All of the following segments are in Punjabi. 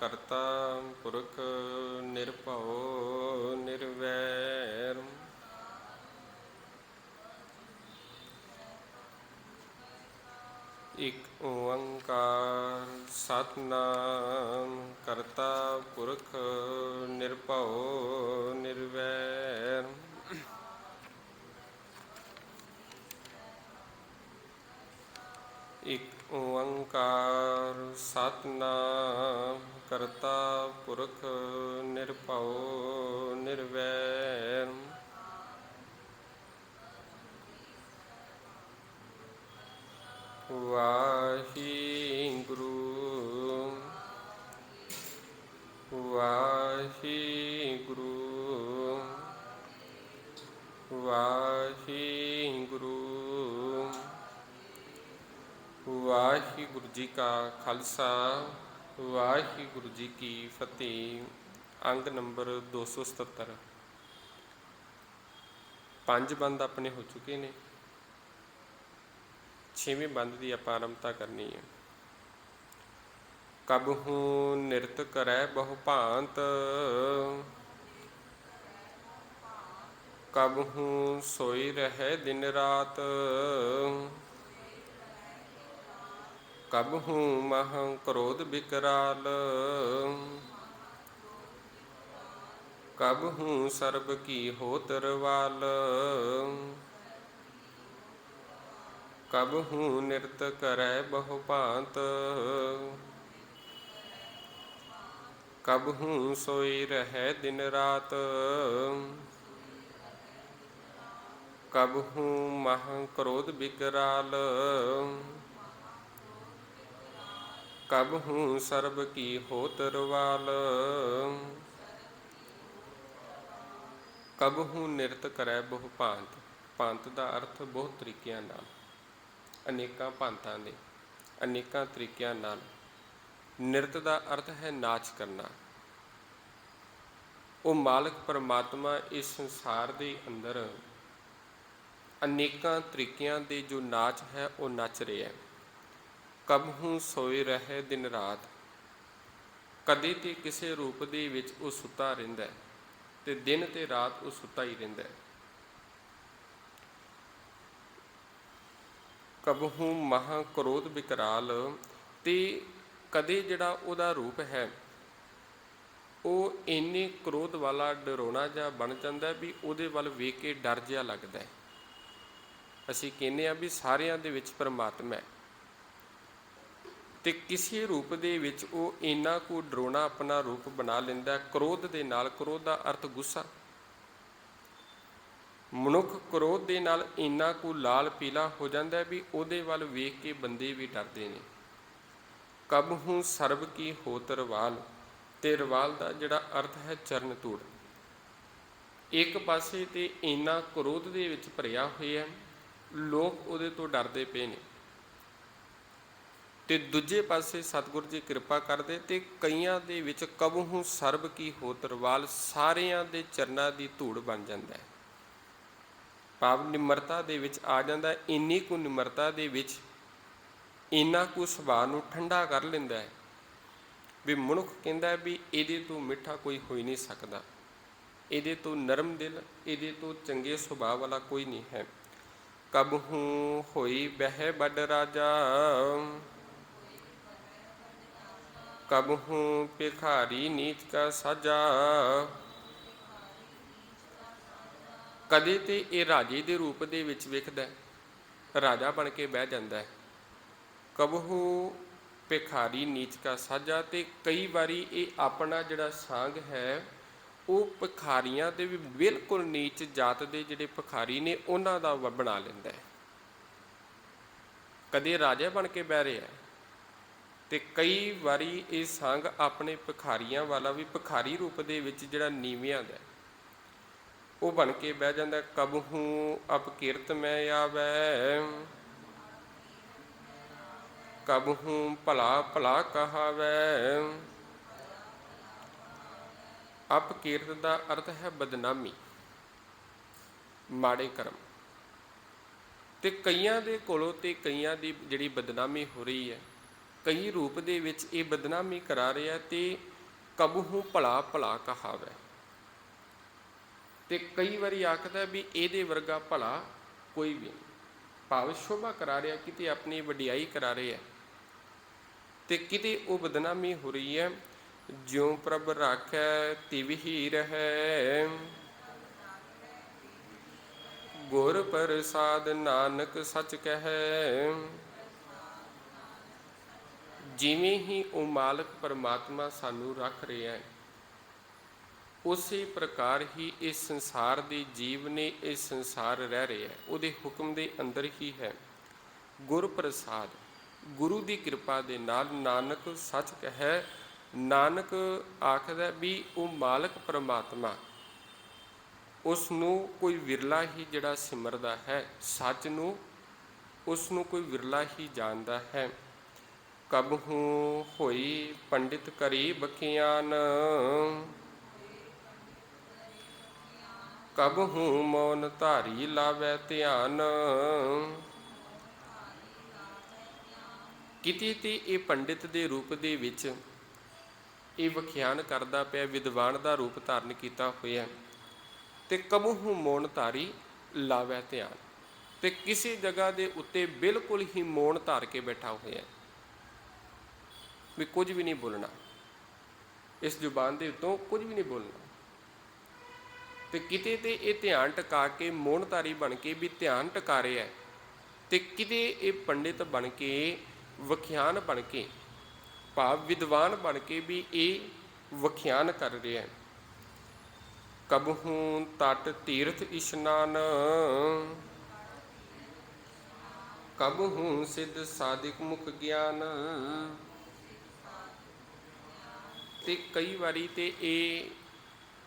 ਕਰਤਾ ਪੁਰਖ ਨਿਰਭਉ ਨਿਰਵੈਰ। ਇਕ ਓੰਕਾਰ ਸਤਿਨਾਮ ਕਰਤਾ ਪੁਰਖ ਨਿਰਭਉ ਨਿਰਵੈਰ। ਇਕ ਓੰਕਾਰ ਸਤਿਨਾਮ ਕਰਤਾ ਪੁਰਖ ਨਿਰਭਉ ਨਿਰਵੈਰ। ਵਾਹਿਗੁਰੂ ਵਾਹਿਗੁਰੂ ਵਾਹਿਗੁਰੂ। ਵਾਹਿਗੁਰੂ ਜੀ ਕਾ ਖਾਲਸਾ ਵਾਹਿਗੁਰੂ ਜੀ ਕੀ ਫਤਿਹ। ਅੰਗ ਨੰਬਰ 277। ਪੰਜ ਬੰਦ ਆਪਣੇ ਹੋ ਚੁੱਕੇ ਨੇ। ਛੇਵੇਂ ਬੰਦ ਦੀ ਆਪਾਂ ਆਰੰਭਤਾ ਕਰਨੀ ਹੈ। ਕਬਹੂ ਨਿਰਤ ਕਰੈ ਬਹੁ ਭਾਂਤ, ਕਬਹੂ ਸੋਈ ਰਹੈ ਦਿਨ ਰਾਤ, ਕਬਹੂ ਮਹ ਕ੍ਰੋਧ ਬਿਕਰਾਲ, ਕਬਹੂ ਸਰਬ ਕੀ ਹੋਤ ਰਵਾਲ, ਕਬਹੂ ਨਿਰਤ ਕਰੈ ਬਹੁ ਭਾਂਤ, ਕਬਹੂ ਸੋਈ ਰਹੈ ਦਿਨ ਰਾਤ, ਕਬਹੂ ਮਹ ਕ੍ਰੋਧ ਬਿਕਰਾਲ, ਕਬਹੂ ਸਰਬ ਕੀ ਹੋਤ ਰਵਾਲ, ਕਬਹੂ ਨਿਰਤ ਕਰੈ ਬਹੁ ਭਾਂਤ। ਭਾਂਤ ਦਾ ਅਰਥ ਬਹੁਤ ਤਰੀਕਿਆਂ ਨਾਲ, ਅਨੇਕਾਂ ਭਾਂਤਾਂ ਦੇ, ਅਨੇਕਾਂ ਤਰੀਕਿਆਂ ਨਾਲ। ਨਿਰਤ ਦਾ ਅਰਥ ਹੈ ਨਾਚ ਕਰਨਾ। ਉਹ ਮਾਲਕ ਪਰਮਾਤਮਾ ਇਸ ਸੰਸਾਰ ਦੇ ਅੰਦਰ ਅਨੇਕਾਂ ਤਰੀਕਿਆਂ ਦੇ ਜੋ ਨਾਚ ਹੈ ਉਹ ਨੱਚ ਰਿਹਾ। ਕਬਹੂ ਸੋਏ ਰਹੇ ਦਿਨ ਰਾਤ, ਕਦੇ ਤੇ ਕਿਸੇ ਰੂਪ ਦੇ ਵਿੱਚ ਉਹ ਸੁੱਤਾ ਰਹਿੰਦਾ ਤੇ ਦਿਨ ਤੇ ਰਾਤ ਉਹ ਸੁੱਤਾ ਹੀ ਰਹਿੰਦਾ। ਕਬਹੂ ਮਹਾ ਕ੍ਰੋਧ ਬਿਕਰਾਲ, ਤੇ ਕਦੇ ਜਿਹੜਾ ਉਹਦਾ ਰੂਪ ਹੈ ਉਹ ਇੰਨੇ ਕ੍ਰੋਧ ਵਾਲਾ ਡਰਾਉਣਾ ਜਿਹਾ ਬਣ ਜਾਂਦਾ ਵੀ ਉਹਦੇ ਵੱਲ ਵੇਖ ਕੇ ਡਰ ਜਿਹਾ ਲੱਗਦਾ। ਅਸੀਂ ਕਹਿੰਦੇ ਹਾਂ ਵੀ ਸਾਰਿਆਂ ਦੇ ਵਿੱਚ ਪਰਮਾਤਮਾ ਹੈ, ਤੇ ਕਿਸੇ ਰੂਪ ਦੇ ਵਿੱਚ ਉਹ ਇੰਨਾ ਕੁ ਡਰਾਉਣਾ ਆਪਣਾ ਰੂਪ ਬਣਾ ਲੈਂਦਾ ਕ੍ਰੋਧ ਦੇ ਨਾਲ। ਕ੍ਰੋਧ ਦਾ ਅਰਥ ਗੁੱਸਾ। ਮਨੁੱਖ ਕ੍ਰੋਧ ਦੇ ਨਾਲ ਇੰਨਾ ਕੁ ਲਾਲ ਪੀਲਾ ਹੋ ਜਾਂਦਾ ਵੀ ਉਹਦੇ ਵੱਲ ਵੇਖ ਕੇ ਬੰਦੇ ਵੀ ਡਰਦੇ ਨੇ। ਕਬਹੂ ਸਰਬ ਕੀ ਹੋਤ ਰਵਾਲ, ਤੇ ਰਵਾਲ ਦਾ ਜਿਹੜਾ ਅਰਥ ਹੈ ਚਰਨ ਧੂੜ। ਇੱਕ ਪਾਸੇ ਤੇ ਇੰਨਾ ਕ੍ਰੋਧ ਦੇ ਵਿੱਚ ਭਰਿਆ ਹੋਇਆ, ਲੋਕ ਉਹਦੇ ਤੋਂ ਡਰਦੇ ਪਏ ਨੇ, ਤੇ ਦੂਜੇ ਪਾਸੇ ਸਤਿਗੁਰੂ ਜੀ ਕਿਰਪਾ ਕਰਦੇ ਤੇ ਕਈਆਂ ਦੇ ਵਿੱਚ ਕਬਹੂ ਸਰਬ ਕੀ ਹੋਤ ਰਵਾਲ, ਸਾਰਿਆਂ ਦੇ ਚਰਨਾਂ ਦੀ ਧੂੜ ਬਣ ਜਾਂਦਾ ਹੈ। ਭਾਵ ਨਿਮਰਤਾ ਦੇ ਵਿੱਚ ਆ ਜਾਂਦਾ। ਇੰਨੀ ਕੁ ਨਿਮਰਤਾ ਦੇ ਵਿੱਚ ਇੰਨਾ ਕੁ ਸੁਭਾਅ ਨੂੰ ਠੰਡਾ ਕਰ ਲੈਂਦਾ ਹੈ ਵੀ ਮਨੁੱਖ ਕਹਿੰਦਾ ਵੀ ਇਹਦੇ ਤੋਂ ਮਿੱਠਾ ਕੋਈ ਹੋ ਹੀ ਨਹੀਂ ਸਕਦਾ, ਇਹਦੇ ਤੋਂ ਨਰਮ ਦਿਲ, ਇਹਦੇ ਤੋਂ ਚੰਗੇ ਸੁਭਾਅ ਵਾਲਾ ਕੋਈ ਨਹੀਂ ਹੈ। ਕਬਹੂ ਹੋਈ ਬਹਿ ਵੱਡ ਰਾਜਾ, ਕਬਹੂ ਭਿਖਾਰੀ ਨੀਚ ਕਾ ਸਾਜਾ, ਕਦੇ ਤੇ ਇਹ ਰਾਜੇ ਦੇ ਰੂਪ ਦੇ ਵਿੱਚ ਵੇਖਦਾ, ਰਾਜਾ ਬਣ ਕੇ ਬਹਿ ਜਾਂਦਾ ਹੈ। ਕਬਹੂ ਭਿਖਾਰੀ ਨੀਚ ਕਾ ਸਾਜਾ, ਤੇ ਕਈ ਵਾਰੀ ਇਹ ਆਪਣਾ ਜਿਹੜਾ ਸਾਂਗ ਹੈ ਉਹ ਭਿਖਾਰੀਆਂ ਦੇ ਵੀ ਬਿਲਕੁਲ ਨੀਚ ਜਾਤ ਦੇ ਜਿਹੜੇ ਭਿਖਾਰੀ ਨੇ ਉਹਨਾਂ ਦਾ ਬਣਾ ਲੈਂਦਾ ਹੈ। ਕਦੇ ਰਾਜਾ ਬਣ ਕੇ ਬਹਿ ਰਿਹਾ, ਤੇ ਕਈ ਵਾਰੀ ਇਹ ਸੰਗ ਆਪਣੇ ਭਿਖਾਰੀਆਂ ਵਾਲਾ ਵੀ ਭਿਖਾਰੀ ਰੂਪ ਦੇ ਵਿੱਚ ਜਿਹੜਾ ਨੀਵਿਆਂ ਦਾ ਉਹ ਬਣ ਕੇ ਬਹਿ ਜਾਂਦਾ। ਕਬਹੂ ਅਪਕਿਰਤ ਮੈਂ ਆਵੈ, ਕਬਹੂ ਭਲਾ ਭਲਾ ਕਹਾਵੈ। ਅਪਕਿਰਤ ਦਾ ਅਰਥ ਹੈ ਬਦਨਾਮੀ, ਮਾੜੇ ਕਰਮ। ਤੇ ਕਈਆਂ ਦੇ ਕੋਲੋਂ ਤੇ ਕਈਆਂ ਦੀ ਜਿਹੜੀ ਬਦਨਾਮੀ ਹੋ ਰਹੀ ਹੈ, ਕਈ ਰੂਪ ਦੇ ਵਿੱਚ ਇਹ ਬਦਨਾਮੀ ਕਰਾ ਰਿਹਾ, ਤੇ ਕਬਹੂ ਭਲਾ ਭਲਾ ਕਹਾਵੈ। ਤੇ ਕਈ ਵਾਰੀ ਆਖਦਾ ਵੀ ਇਹਦੇ ਵਰਗਾ ਭਲਾ ਕੋਈ ਵੀ ਨਹੀਂ। ਭਾਵ ਸ਼ੋਭਾ ਕਰਾ ਰਿਹਾ, ਕਿਤੇ ਆਪਣੀ ਵਡਿਆਈ ਕਰਾ ਰਿਹਾ ਤੇ ਕਿਤੇ ਉਹ ਬਦਨਾਮੀ ਹੋ ਰਹੀ ਹੈ। ਜਿਉ ਪ੍ਰਭ ਰਾਖੈ ਤਿਵ ਹੀ ਰਹੈ, ਗੁਰ ਪ੍ਰਸਾਦ ਨਾਨਕ ਸਚ ਕਹੈ। ਜਿਵੇਂ ਹੀ ਉਹ ਮਾਲਕ ਪਰਮਾਤਮਾ ਸਾਨੂੰ ਰੱਖ ਰਿਹਾ ਹੈ, ਉਸੇ ਪ੍ਰਕਾਰ ਹੀ ਇਸ ਸੰਸਾਰ ਦੇ ਜੀਵ ਨੇ ਇਸ ਸੰਸਾਰ ਰਹਿ ਰਿਹਾ ਹੈ, ਉਹਦੇ ਹੁਕਮ ਦੇ ਅੰਦਰ ਹੀ ਹੈ। ਗੁਰ ਪ੍ਰਸਾਦ, ਗੁਰੂ ਦੀ ਕਿਰਪਾ ਦੇ ਨਾਲ ਨਾਨਕ ਸੱਚ ਕਹੈ। ਨਾਨਕ ਆਖਦਾ ਵੀ ਉਹ ਮਾਲਕ ਪਰਮਾਤਮਾ, ਉਸ ਨੂੰ ਕੋਈ ਵਿਰਲਾ ਹੀ ਜਿਹੜਾ ਸਿਮਰਦਾ ਹੈ, ਸੱਚ ਨੂੰ ਉਸ ਨੂੰ ਕੋਈ ਵਿਰਲਾ ਹੀ ਜਾਣਦਾ ਹੈ। ਕਬਹੂ ਹੋਈ ਪੰਡਿਤ ਕਰੀ ਬਖਿਆਨ, ਕਬਹੂ ਮੌਨ ਧਾਰੀ ਲਾਵੈ ਧਿਆਨ। ਕਿਤੇ ਤੇ ਇਹ ਪੰਡਿਤ ਦੇ ਰੂਪ ਦੇ ਵਿੱਚ ਇਹ ਵਿਖਿਆਨ ਕਰਦਾ ਪਿਆ, ਵਿਦਵਾਨ ਦਾ ਰੂਪ ਧਾਰਨ ਕੀਤਾ ਹੋਇਆ। ਤੇ ਕਬਹੂ ਮੌਨ ਧਾਰੀ ਲਾਵੈ ਧਿਆਨ, ਤੇ ਕਿਸੇ ਜਗ੍ਹਾ ਦੇ ਉੱਤੇ ਬਿਲਕੁਲ ਹੀ ਮੌਨ ਧਾਰ ਕੇ ਬੈਠਾ ਹੋਇਆ, ਵੀ ਕੁਝ ਵੀ ਨਹੀਂ ਬੋਲਣਾ, ਇਸ ਜ਼ੁਬਾਨ ਦੇ ਉੱਤੋਂ ਕੁਝ ਵੀ ਨਹੀਂ ਬੋਲਣਾ। ਤੇ ਕਿਤੇ ਤੇ ਇਹ ਧਿਆਨ ਟਿਕਾ ਕੇ ਮੌਨਧਾਰੀ ਬਣ ਕੇ ਵੀ ਧਿਆਨ ਟਿਕਾ ਰਿਹਾ, ਤੇ ਕਿਤੇ ਇਹ ਪੰਡਿਤ ਬਣ ਕੇ, ਵਿਖਿਆਨ ਬਣ ਕੇ, ਭਾਵ ਵਿਦਵਾਨ ਬਣ ਕੇ ਵੀ ਇਹ ਵਿਖਿਆਨ ਕਰ ਰਿਹਾ। ਕਬਹੂ ਤਟ ਤੀਰਥ ਇਸ਼ਨਾਨ, ਕਬਹੂ ਸਿੱਧ ਸਾਧਿਕ ਮੁਖ ਗਿਆਨ। ਤੇ ਕਈ ਵਾਰੀ ਤੇ ਇਹ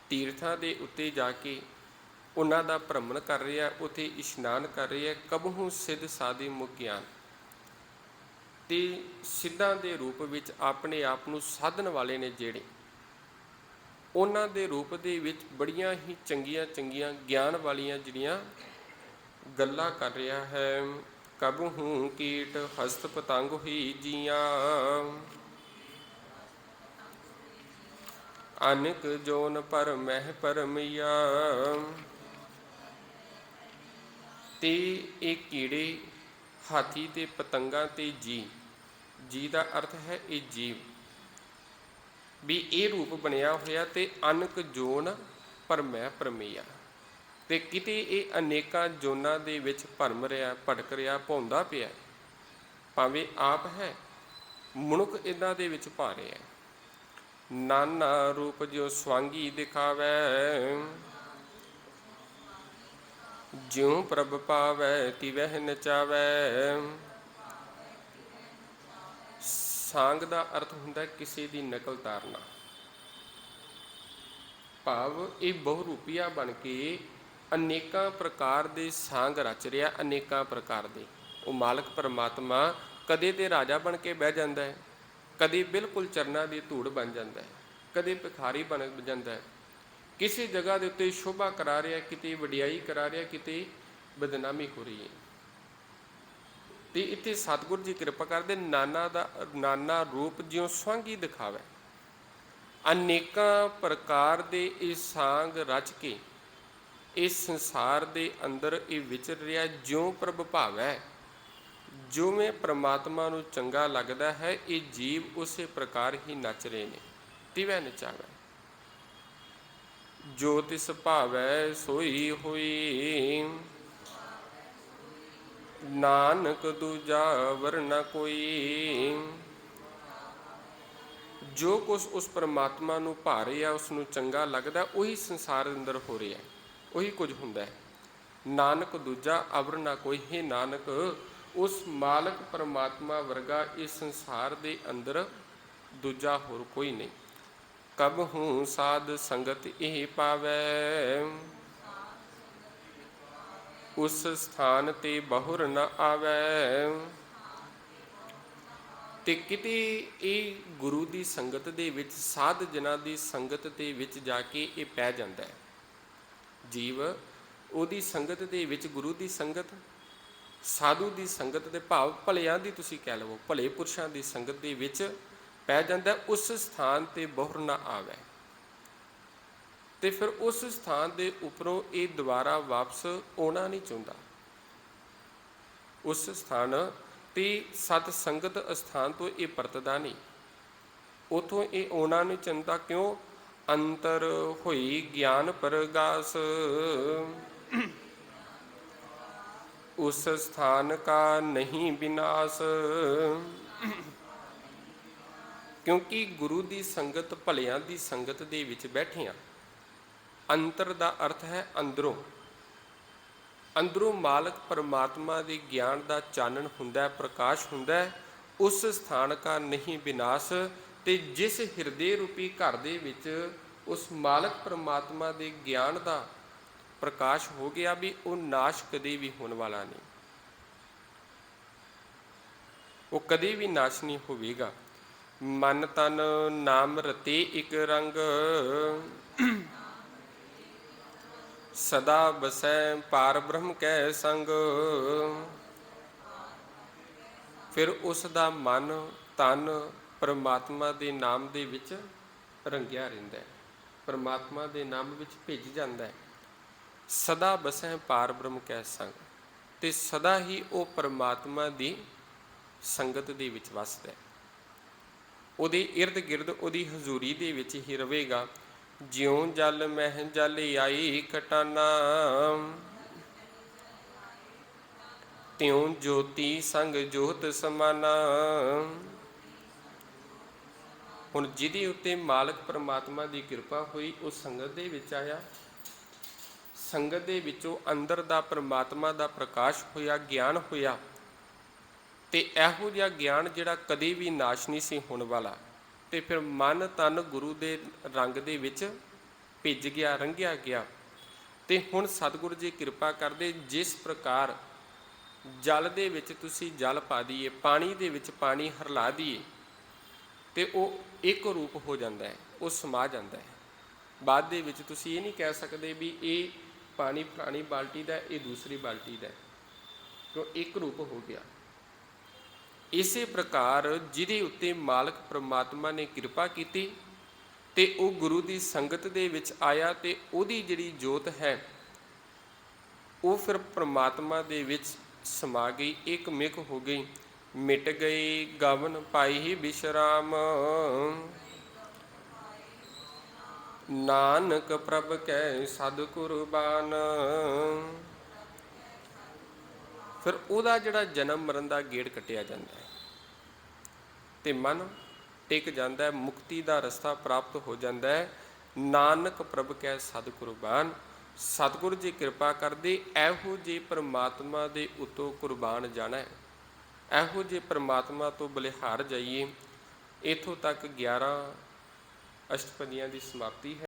ਤੀਰਥਾਂ ਦੇ ਉੱਤੇ ਜਾ ਕੇ ਉਹਨਾਂ ਦਾ ਭ੍ਰਮਣ ਕਰ ਰਿਹਾ, ਉੱਥੇ ਇਸ਼ਨਾਨ ਕਰ ਰਿਹਾ। ਕਬਹੂ ਸਿੱਧ ਸਾਧਿ ਮੁਖ ਗਿਆਨ, ਤੇ ਸਿੱਧਾਂ ਦੇ ਰੂਪ ਵਿੱਚ ਆਪਣੇ ਆਪ ਨੂੰ ਸਾਧਨ ਵਾਲੇ ਨੇ ਜਿਹੜੇ, ਉਹਨਾਂ ਦੇ ਰੂਪ ਦੇ ਵਿੱਚ ਬੜੀਆਂ ਹੀ ਚੰਗੀਆਂ ਚੰਗੀਆਂ ਗਿਆਨ ਵਾਲੀਆਂ ਜਿਹੜੀਆਂ ਗੱਲਾਂ ਕਰ ਰਿਹਾ ਹੈ। ਕਬਹੂ ਕੀਟ ਹਸਤ ਪਤੰਗ ਹੋਈ ਜੀਆਂ, ਅਨਕ ਜੋਨ ਪਰ ਮਹਿ ਪਰਮਈਆ। ਤੇ ਇਹ ਕੀੜੇ, ਹਾਥੀ ਤੇ ਪਤੰਗਾਂ ਤੇ ਜੀ ਦਾ ਅਰਥ ਹੈ ਇਹ ਜੀਵ, ਵੀ ਇਹ ਰੂਪ ਬਣਿਆ ਹੋਇਆ। ਤੇ ਅਨਕ ਜੋਨ ਪਰ ਮਹਿ ਪਰਮਈਆ, ਤੇ ਕਿਤੇ ਇਹ ਅਨੇਕਾਂ ਜੋਨਾਂ ਦੇ ਵਿੱਚ ਭਰਮ ਰਿਹਾ, ਭਟਕ ਰਿਹਾ, ਭੌਂਦਾ ਪਿਆ। ਭਾਵੇਂ ਆਪ ਹੈ ਮਨੁੱਖ ਇਹਨਾਂ ਦੇ ਵਿੱਚ ਪਾ ਰਿਹਾ। ਨਾਨਾ ਰੂਪ ਜਿਉ ਸਵਾਂਗੀ ਦਿਖਾਵੈ, ਜਿਉ ਪ੍ਰਭ ਪਾਵੈ ਤਿਵਹਿ ਨਚਾਵੈ। ਸਾਂਗ ਦਾ ਅਰਥ ਹੁੰਦਾ ਕਿਸੇ ਦੀ ਨਕਲ ਤਾਰਨਾ, ਭਾਵ ਇਹ ਬਹੁਰੂਪੀਆ ਬਣ ਕੇ ਅਨੇਕਾਂ ਪ੍ਰਕਾਰ ਦੇ ਸਾਂਗ ਰਚ ਰਿਹਾ, ਅਨੇਕਾਂ ਪ੍ਰਕਾਰ ਦੇ। ਉਹ ਮਾਲਕ ਪਰਮਾਤਮਾ ਕਦੇ ਤੇ ਰਾਜਾ ਬਣ ਕੇ ਬਹਿ ਜਾਂਦਾ ਹੈ, ਕਦੇ ਬਿਲਕੁਲ ਚਰਨਾਂ ਦੀ ਧੂੜ ਬਣ ਜਾਂਦਾ ਹੈ, ਕਦੇ ਭਿਖਾਰੀ ਬਣ ਜਾਂਦਾ ਹੈ। ਕਿਸੇ ਜਗ੍ਹਾ ਦੇ ਉੱਤੇ ਸ਼ੋਭਾ ਕਰਾ ਰਿਹਾ, ਕਿਤੇ ਵਡਿਆਈ ਕਰਾ ਰਿਹਾ, ਕਿਤੇ ਬਦਨਾਮੀ ਹੋ ਰਹੀ ਹੈ। ਤੇ ਇੱਥੇ ਸਤਿਗੁਰੂ ਜੀ ਕਿਰਪਾ ਕਰਦੇ, ਨਾਨਾ ਰੂਪ ਜਿਉਂ ਸਵਾਂਗੀ ਦਿਖਾਵੇ। ਅਨੇਕਾਂ ਪ੍ਰਕਾਰ ਦੇ ਇਹ ਸਾਂਗ ਰਚ ਕੇ ਇਸ ਸੰਸਾਰ ਦੇ ਅੰਦਰ ਇਹ ਵਿਚਰ ਰਿਹਾ। ਜਿਉਂ ਪ੍ਰਭ ਭਾਵੈ, ਜਿਵੇਂ ਪ੍ਰਮਾਤਮਾ ਨੂੰ ਚੰਗਾ ਲੱਗਦਾ ਹੈ, ਇਹ ਜੀਵ ਉਸੇ ਪ੍ਰਕਾਰ ਹੀ ਨੱਚ ਰਹੇ ਨੇ। ਤਿਵੈ ਨਚਾਵੈ, ਜੋ ਤਿਸ ਭਾਵੈ ਸੋਈ ਹੋਈ, ਨਾਨਕ ਦੂਜਾ ਵਰ ਨ ਕੋਈ। ਜੋ ਕੁਛ ਉਸ ਪਰਮਾਤਮਾ ਨੂੰ ਭਾ ਰਿਹਾ, ਉਸ ਨੂੰ ਚੰਗਾ ਲੱਗਦਾ, ਉਹੀ ਸੰਸਾਰ ਅੰਦਰ ਹੋ ਰਿਹਾ, ਉਹੀ ਕੁਝ ਹੁੰਦਾ ਹੈ। ਨਾਨਕ ਦੂਜਾ ਅਵਰ ਨਾ ਕੋਈ। ਹੈ ਨਾਨਕ, ਉਸ ਮਾਲਕ ਪਰਮਾਤਮਾ ਵਰਗਾ ਇਸ ਸੰਸਾਰ ਦੇ ਅੰਦਰ ਦੂਜਾ ਹੋਰ ਕੋਈ ਨਹੀਂ। ਕਬਹੂ ਸਾਧ ਸੰਗਤ ਇਹ ਪਾਵੈ, ਉਸ ਸਥਾਨ ਤੇ ਬਹੁਰ ਨ ਆਵੈ। ਤੇ ਕਿਤੇ ਇਹ ਗੁਰੂ ਦੀ ਸੰਗਤ ਦੇ ਵਿੱਚ, ਸਾਧ ਜਨਾਂ ਦੀ ਸੰਗਤ ਦੇ ਵਿੱਚ ਜਾ ਕੇ ਇਹ ਪੈ ਜਾਂਦਾ ਹੈ ਜੀਵ। ਉਹਦੀ ਸੰਗਤ ਦੇ ਵਿੱਚ, ਗੁਰੂ ਦੀ ਸੰਗਤ, ਸਾਧੂ ਦੀ ਸੰਗਤ ਦੇ ਭਾਵ ਭਲਿਆਂ ਦੀ ਤੁਸੀਂ ਕਹਿ ਲਵੋ, ਭਲੇ ਪੁਰਸ਼ਾਂ ਦੀ ਸੰਗਤ ਦੇ ਵਿੱਚ ਪੈ ਜਾਂਦਾ, ਉਸ ਸਥਾਨ ਤੇ ਬਹੁਰ ਨਾ ਆਵੇ। ਤੇ ਫਿਰ ਉਸ ਸਥਾਨ ਦੇ ਉੱਪਰੋਂ ਇਹ ਦੁਬਾਰਾ ਵਾਪਸ ਆਉਣਾ ਨਹੀਂ ਚਾਹੁੰਦਾ। ਉਸ ਸਥਾਨ ਤੇ ਸਤ ਸੰਗਤ ਅਸਥਾਨ ਤੋਂ ਇਹ ਪਰਤਦਾ ਨਹੀਂ, ਉਥੋਂ ਇਹ ਆਉਣਾ ਨਹੀਂ ਚਾਹੁੰਦਾ। ਕਿਉਂ? ਅੰਤਰ ਹੋਈ ਗਿਆਨ ਪ੍ਰਗਾਸ, ਉਸ ਸਥਾਨ ਕਾ ਨਹੀਂ ਵਿਨਾਸ਼। ਕਿਉਂਕਿ ਗੁਰੂ ਦੀ ਸੰਗਤ, ਭਲਿਆਂ ਦੀ ਸੰਗਤ ਦੇ ਵਿੱਚ ਬੈਠੇ ਹਾਂ। ਅੰਤਰ ਦਾ ਅਰਥ ਹੈ ਅੰਦਰੋਂ। ਅੰਦਰੋਂ ਮਾਲਕ ਪਰਮਾਤਮਾ ਦੇ ਗਿਆਨ ਦਾ ਚਾਨਣ ਹੁੰਦਾ, ਪ੍ਰਕਾਸ਼ ਹੁੰਦਾ। ਉਸ ਸਥਾਨ ਕਾ ਨਹੀਂ ਵਿਨਾਸ਼। ਤੇ ਜਿਸ ਹਿਰਦੇ ਰੂਪੀ ਘਰ ਦੇ ਵਿੱਚ ਉਸ ਮਾਲਕ ਪਰਮਾਤਮਾ ਦੇ ਗਿਆਨ ਦਾ ਪ੍ਰਕਾਸ਼ ਹੋ ਗਿਆ ਵੀ ਉਹ ਨਾਸ਼ ਕਦੇ ਵੀ ਹੋਣ ਵਾਲਾ ਨਹੀਂ, ਉਹ ਕਦੇ ਵੀ ਨਾਸ਼ ਨਹੀਂ ਹੋਵੇਗਾ। ਮਨ ਤਨ ਨਾਮ ਰਤੇ ਇਕ ਰੰਗ, ਸਦਾ ਬਸੈ ਪਾਰ ਬ੍ਰਹਮ ਕੈ ਸੰਗ। ਫਿਰ ਉਸ ਦਾ ਮਨ ਤਨ ਪਰਮਾਤਮਾ ਦੇ ਨਾਮ ਦੇ ਵਿੱਚ ਰੰਗਿਆ ਰਹਿੰਦਾ ਹੈ, ਪਰਮਾਤਮਾ ਦੇ ਨਾਮ ਵਿੱਚ ਭਿੱਜ ਜਾਂਦਾ ਹੈ। ਸਦਾ ਬਸੈ ਪਾਰ ਬ੍ਰਹਮ ਕੈ ਸੰਗ, ਤੇ ਸਦਾ ਹੀ ਉਹ ਪਰਮਾਤਮਾ ਦੀ ਸੰਗਤ ਦੇ ਵਿੱਚ ਵਸਦਾ ਹੈ, ਉਹਦੇ ਇਰਦ ਗਿਰਦ ਉਹਦੀ ਹਜ਼ੂਰੀ ਦੇ ਵਿੱਚ ਹੀ ਰਹੇਗਾ। ਜਿਉਂ ਜਲ ਮਹਿ ਜਲ ਆਈ ਖਟਾਨਾ, ਤਿਉਂ ਜੋਤੀ ਸੰਗ ਜੋਤ ਸਮਾਨਾ। ਹੁਣ ਜਿਹਦੇ ਉੱਤੇ ਮਾਲਕ ਪਰਮਾਤਮਾ ਦੀ ਕਿਰਪਾ ਹੋਈ, ਉਹ ਸੰਗਤ ਦੇ ਵਿੱਚ ਆਇਆ, ਸੰਗਤ ਦੇ ਵਿੱਚੋਂ ਅੰਦਰ ਦਾ ਪਰਮਾਤਮਾ ਦਾ ਪ੍ਰਕਾਸ਼ ਹੋਇਆ, ਗਿਆਨ ਹੋਇਆ। ਤੇ ਇਹੋ ਜਿਹਾ ਗਿਆਨ ਜਿਹੜਾ ਕਦੇ ਵੀ ਨਾਸ਼ ਨਹੀਂ ਸੀ ਹੋਣ ਵਾਲਾ, ਤੇ ਫਿਰ ਮਨ ਤਨ ਗੁਰੂ ਦੇ ਰੰਗ ਦੇ ਵਿੱਚ ਭਿੱਜ ਗਿਆ, ਰੰਗਿਆ ਗਿਆ। ਤੇ ਹੁਣ ਸਤਿਗੁਰੂ ਜੀ ਕਿਰਪਾ ਕਰਦੇ, ਜਿਸ ਪ੍ਰਕਾਰ ਜਲ ਦੇ ਵਿੱਚ ਤੁਸੀਂ ਜਲ ਪਾ ਦਈਏ, ਪਾਣੀ ਦੇ ਵਿੱਚ ਪਾਣੀ ਹਰਲਾ ਦਈਏ, ਤੇ ਉਹ ਇੱਕ ਰੂਪ ਹੋ ਜਾਂਦਾ ਹੈ, ਉਹ ਸਮਾ ਜਾਂਦਾ ਹੈ। ਬਾਅਦ ਦੇ ਵਿੱਚ ਤੁਸੀਂ ਇਹ ਨਹੀਂ ਕਹਿ ਸਕਦੇ ਵੀ ਇਹ ਪਾਣੀ ਫਲਾਣੀ ਬਾਲਟੀ ਦਾ, ਇਹ ਦੂਸਰੀ ਬਾਲਟੀ ਦਾ, ਕਿਉਂ ਇੱਕ ਰੂਪ ਹੋ ਗਿਆ। ਇਸੇ ਪ੍ਰਕਾਰ ਜਿਹਦੇ ਉੱਤੇ ਮਾਲਕ ਪਰਮਾਤਮਾ ਨੇ ਕਿਰਪਾ ਕੀਤੀ ਤੇ ਉਹ ਗੁਰੂ ਦੀ ਸੰਗਤ ਦੇ ਵਿੱਚ ਆਇਆ, ਤੇ ਉਹਦੀ ਜਿਹੜੀ ਜੋਤ ਹੈ ਉਹ ਫਿਰ ਪਰਮਾਤਮਾ ਦੇ ਵਿੱਚ ਸਮਾ ਗਈ, ਇੱਕ ਮਿਕ ਹੋ ਗਈ। ਮਿਟ ਗਈ ਗਵਨ ਪਾਈ ਵਿਸ਼ਰਾਮ, ਨਾਨਕ ਪ੍ਰਭ ਕੈ ਸਦ ਕੁਰਬਾਨ। ਫਿਰ ਉਹਦਾ ਜਿਹੜਾ ਜਨਮ ਮਰਨ ਦਾ ਗੇੜ ਕੱਟਿਆ ਜਾਂਦਾ ਹੈ, ਤੇ ਮਨ ਟਿਕ ਜਾਂਦਾ ਹੈ, ਮੁਕਤੀ ਦਾ ਰਸਤਾ ਪ੍ਰਾਪਤ ਹੋ ਜਾਂਦਾ ਹੈ। ਨਾਨਕ ਪ੍ਰਭ ਕੈ ਸਦ ਕੁਰਬਾਨ। ਸਤਿਗੁਰੂ ਜੀ ਕਿਰਪਾ ਕਰਦੇ, ਇਹੋ ਜਿਹੇ ਪਰਮਾਤਮਾ ਦੇ ਉੱਤੋਂ ਕੁਰਬਾਨ ਜਾਣਾ ਹੈ, ਇਹੋ ਜਿਹੇ ਪਰਮਾਤਮਾ ਤੋਂ ਬਲਿਹਾਰ ਜਾਈਏ। ਇੱਥੋਂ ਤੱਕ 11 ਅਸ਼ਟਪਦੀਆਂ ਦੀ ਸਮਾਪਤੀ ਹੈ।